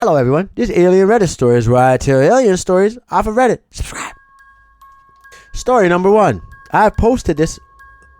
Hello everyone, this is Alien Reddit Stories where I tell alien stories off of Reddit. Subscribe. Story number 1. I posted this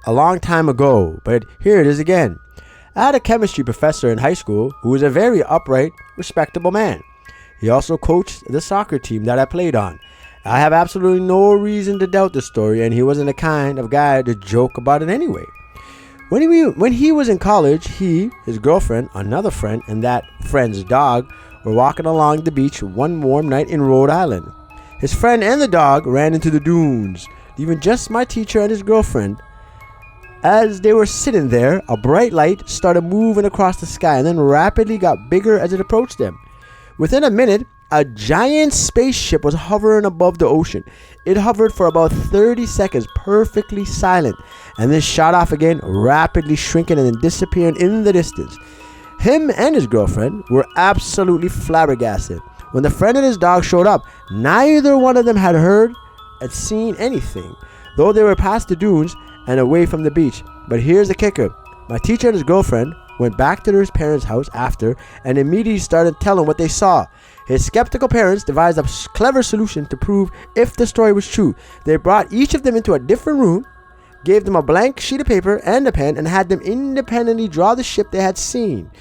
a long time ago, but here it is again. I had a chemistry professor in high school who was a very upright, respectable man. He also coached the soccer team that I played on. I have absolutely no reason to doubt the story, and he wasn't the kind of guy to joke about it anyway. When he was in college, he, his girlfriend, another friend, and that friend's dog were walking along the beach one warm night in Rhode Island. His friend and the dog ran into the dunes, leaving just my teacher and his girlfriend. As they were sitting there, a bright light started moving across the sky and then rapidly got bigger as it approached them. Within a minute, a giant spaceship was hovering above the ocean. It hovered for about 30 seconds, perfectly silent, and then shot off again, rapidly shrinking and then disappearing in the distance. Him and his girlfriend were absolutely flabbergasted. When the friend and his dog showed up, neither one of them had heard and seen anything, though they were past the dunes and away from the beach. But here's the kicker. My teacher and his girlfriend went back to their parents' house after and immediately started telling what they saw. His skeptical parents devised a clever solution to prove if the story was true. They brought each of them into a different room, gave them a blank sheet of paper and a pen, and had them independently draw the ship they had seen.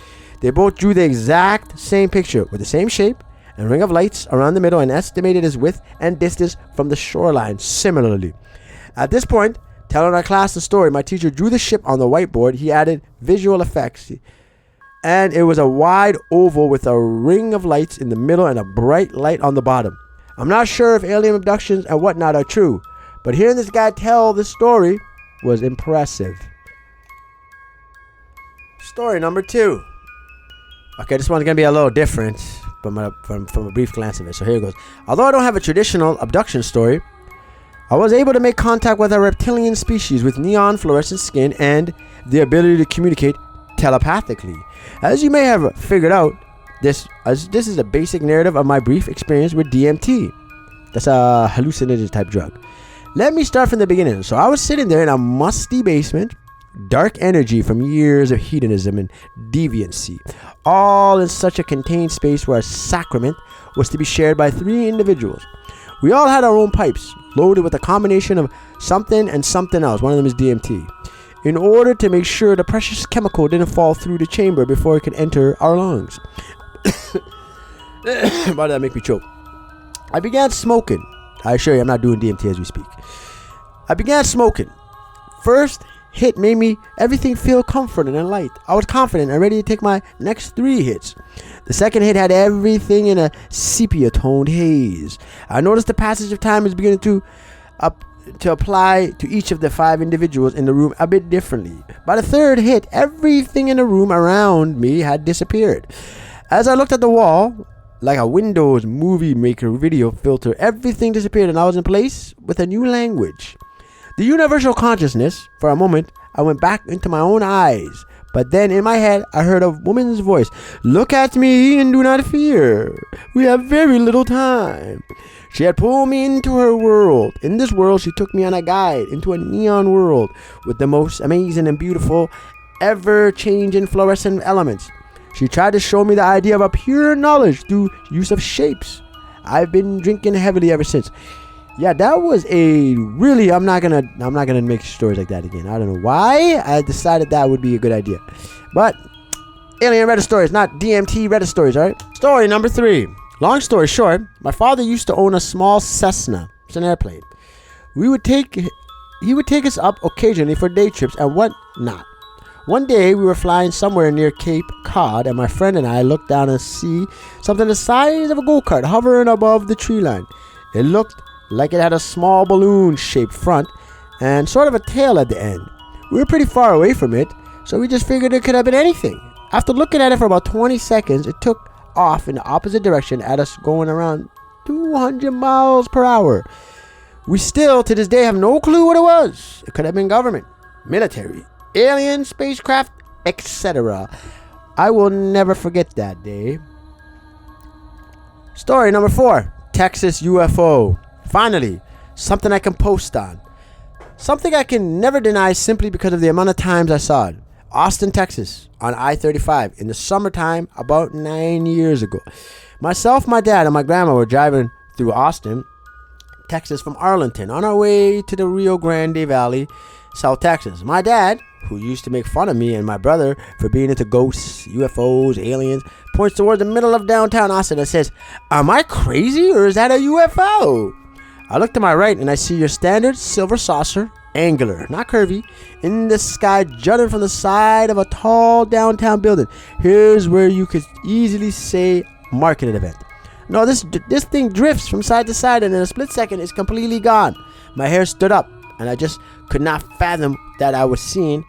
They both drew the exact same picture with the same shape and ring of lights around the middle and estimated its width and distance from the shoreline similarly. At this point, telling our class the story, my teacher drew the ship on the whiteboard. He added visual effects, and it was a wide oval with a ring of lights in the middle and a bright light on the bottom. I'm not sure if alien abductions and whatnot are true, but hearing this guy tell this story was impressive. Story number 2. Okay, this one's going to be a little different from a brief glance of it. So here it goes. Although I don't have a traditional abduction story, I was able to make contact with a reptilian species with neon fluorescent skin and the ability to communicate telepathically. As you may have figured out, this is a basic narrative of my brief experience with DMT. That's a hallucinogen type drug. Let me start from the beginning. So I was sitting there in a musty basement, dark energy from years of hedonism and deviancy, all in such a contained space where a sacrament was to be shared by 3 individuals. We all had our own pipes, loaded with a combination of something and something else. One of them is DMT. In order to make sure the precious chemical didn't fall through the chamber before it could enter our lungs. Why did that make me choke? I began smoking. I assure you I'm not doing DMT as we speak. I began smoking. First hit made everything feel comforting and light. I was confident and ready to take my next 3 hits. The second hit had everything in a sepia-toned haze. I noticed the passage of time was beginning to apply to each of the 5 individuals in the room a bit differently. By the third hit, everything in the room around me had disappeared. As I looked at the wall, like a Windows Movie Maker video filter, everything disappeared and I was in place with a new language. The universal consciousness. For a moment, I went back into my own eyes. But then in my head, I heard a woman's voice. "Look at me and do not fear. We have very little time." She had pulled me into her world. In this world, she took me on a guide into a neon world with the most amazing and beautiful, ever-changing fluorescent elements. She tried to show me the idea of a pure knowledge through use of shapes. I've been drinking heavily ever since. Yeah, that was a really, I'm not gonna make stories like that again. I don't know why I decided that would be a good idea. But alien Reddit stories, not DMT Reddit stories, alright? Story number 3. Long story short, my father used to own a small Cessna. It's an airplane. He would take us up occasionally for day trips and whatnot. One day we were flying somewhere near Cape Cod, and my friend and I looked down and see something the size of a go-kart hovering above the tree line. It looked like it had a small balloon-shaped front and sort of a tail at the end. We were pretty far away from it, so we just figured it could have been anything. After looking at it for about 20 seconds, it took off in the opposite direction at us going around 200 miles per hour. We still, to this day, have no clue what it was. It could have been government, military, alien, spacecraft, etc. I will never forget that day. Story number 4. Texas UFO. Finally, something I can post on. Something I can never deny simply because of the amount of times I saw it. Austin, Texas, on I-35 in the summertime about 9 years ago. Myself, my dad, and my grandma were driving through Austin, Texas from Arlington on our way to the Rio Grande Valley, South Texas. My dad, who used to make fun of me and my brother for being into ghosts, UFOs, aliens, points towards the middle of downtown Austin and says, "Am I crazy or is that a UFO?" I look to my right and I see your standard silver saucer, angular, not curvy, in the sky jutting from the side of a tall downtown building. Here's where you could easily say marketing event. No, this thing drifts from side to side and in a split second it's completely gone. My hair stood up and I just could not fathom that I was seeing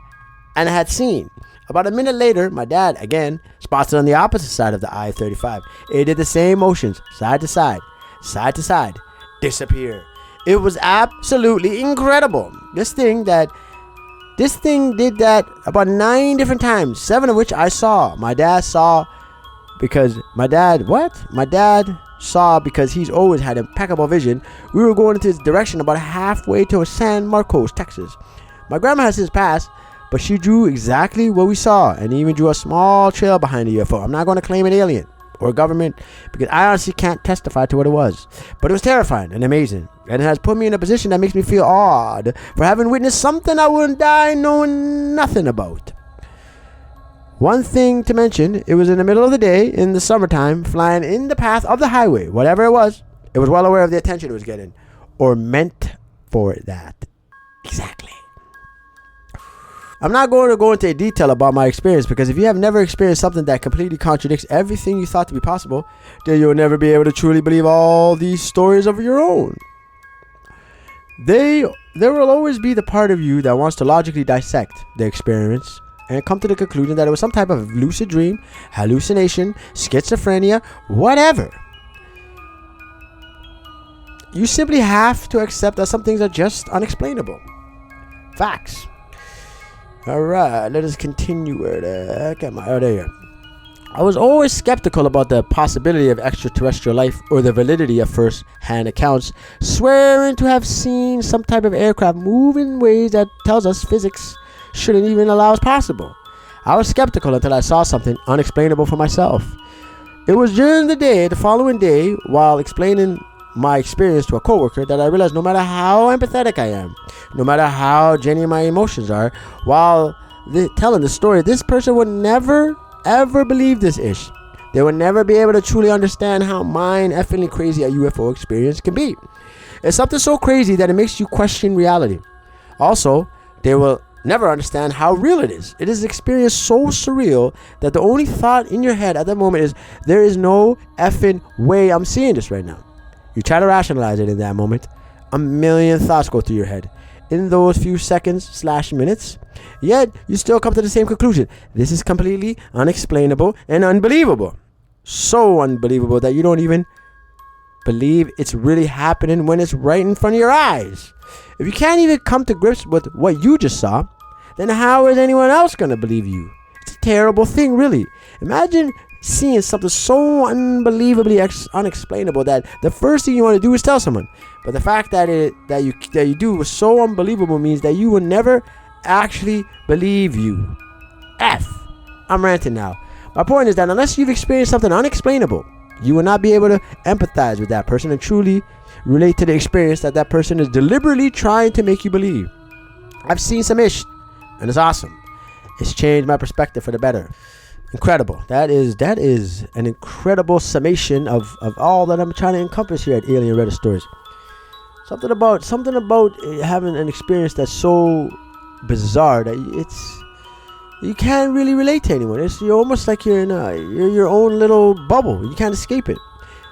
and I had seen. About a minute later, my dad, again, spots it on the opposite side of the I-35. It did the same motions, side to side, disappear. It was absolutely incredible. This thing did that about 9 different times, 7 of which I saw. My dad saw because he's always had impeccable vision. We were going into his direction about halfway to San Marcos, Texas. My grandma has since passed, but she drew exactly what we saw and even drew a small trail behind the UFO. I'm not going to claim an alien or government because I honestly can't testify to what it was. But it was terrifying and amazing. And it has put me in a position that makes me feel awed for having witnessed something I wouldn't die knowing nothing about. One thing to mention, it was in the middle of the day in the summertime, flying in the path of the highway. Whatever it was well aware of the attention it was getting, or meant for that. Exactly. I'm not going to go into detail about my experience because if you have never experienced something that completely contradicts everything you thought to be possible, then you'll never be able to truly believe all these stories of your own. There will always be the part of you that wants to logically dissect the experience and come to the conclusion that it was some type of lucid dream, hallucination, schizophrenia, whatever. You simply have to accept that some things are just unexplainable. Facts. Alright, let us continue. Where the heck am I? Oh, there you are. I was always skeptical about the possibility of extraterrestrial life or the validity of first-hand accounts, swearing to have seen some type of aircraft move in ways that tells us physics shouldn't even allow us possible. I was skeptical until I saw something unexplainable for myself. It was during the following day, while explaining my experience to a coworker, that I realized no matter how empathetic I am, no matter how genuine my emotions are, while telling the story, this person would never ever believe this ish. They would never be able to truly understand how mind-effingly crazy a UFO experience can be. It's something so crazy that it makes you question reality. Also, they will never understand how real it is. It is an experience so surreal that the only thought in your head at that moment is, there is no effing way I'm seeing this right now. You try to rationalize it in that moment. A million thoughts go through your head in those few seconds/minutes. Yet, you still come to the same conclusion. This is completely unexplainable and unbelievable. So unbelievable that you don't even believe it's really happening when it's right in front of your eyes. If you can't even come to grips with what you just saw, then how is anyone else going to believe you? It's a terrible thing, really. Imagine seeing something so unbelievably unexplainable that the first thing you want to do is tell someone. But the fact that you do was so unbelievable means that you will never actually believe you. I'm ranting now. My point is that unless you've experienced something unexplainable, you will not be able to empathize with that person and truly relate to the experience that person is deliberately trying to make you believe. I've seen some ish, and it's awesome. It's changed my perspective for the better. Incredible. That is an incredible summation of all that I'm trying to encompass here at Alien Reddit Stories. Something about having an experience that's so bizarre that you can't really relate to anyone. You're almost like you're in your own little bubble. You can't escape it.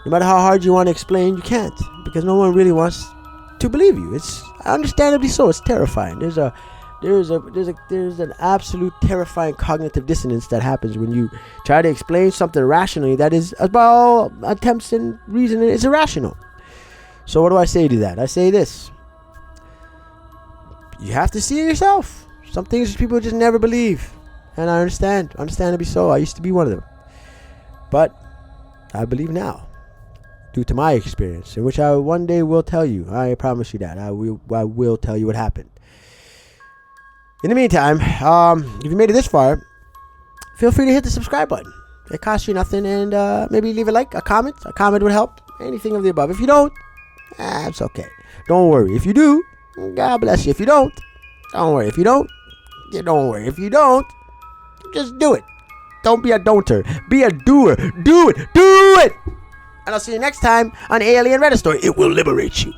No matter how hard you want to explain, you can't, because no one really wants to believe you. It's understandably so. It's terrifying. There's an absolute terrifying cognitive dissonance that happens when you try to explain something rationally that is, about attempts and reasoning, is irrational. So what do I say to that? I say this: you have to see it yourself. Some things people just never believe, and I understandably so. I used to be one of them, but I believe now, due to my experience, in which I one day will tell you. I promise you that I will tell you what happened. In the meantime, if you made it this far, feel free to hit the subscribe button. It costs you nothing, and maybe leave a like, a comment. A comment would help. Anything of the above. If you don't, it's okay. Don't worry. If you do, God bless you. If you don't worry. If you don't, don't worry. If you don't, just do it. Don't be a don'ter. Be a doer. Do it. Do it. And I'll see you next time on Alien Reddit Story. It will liberate you.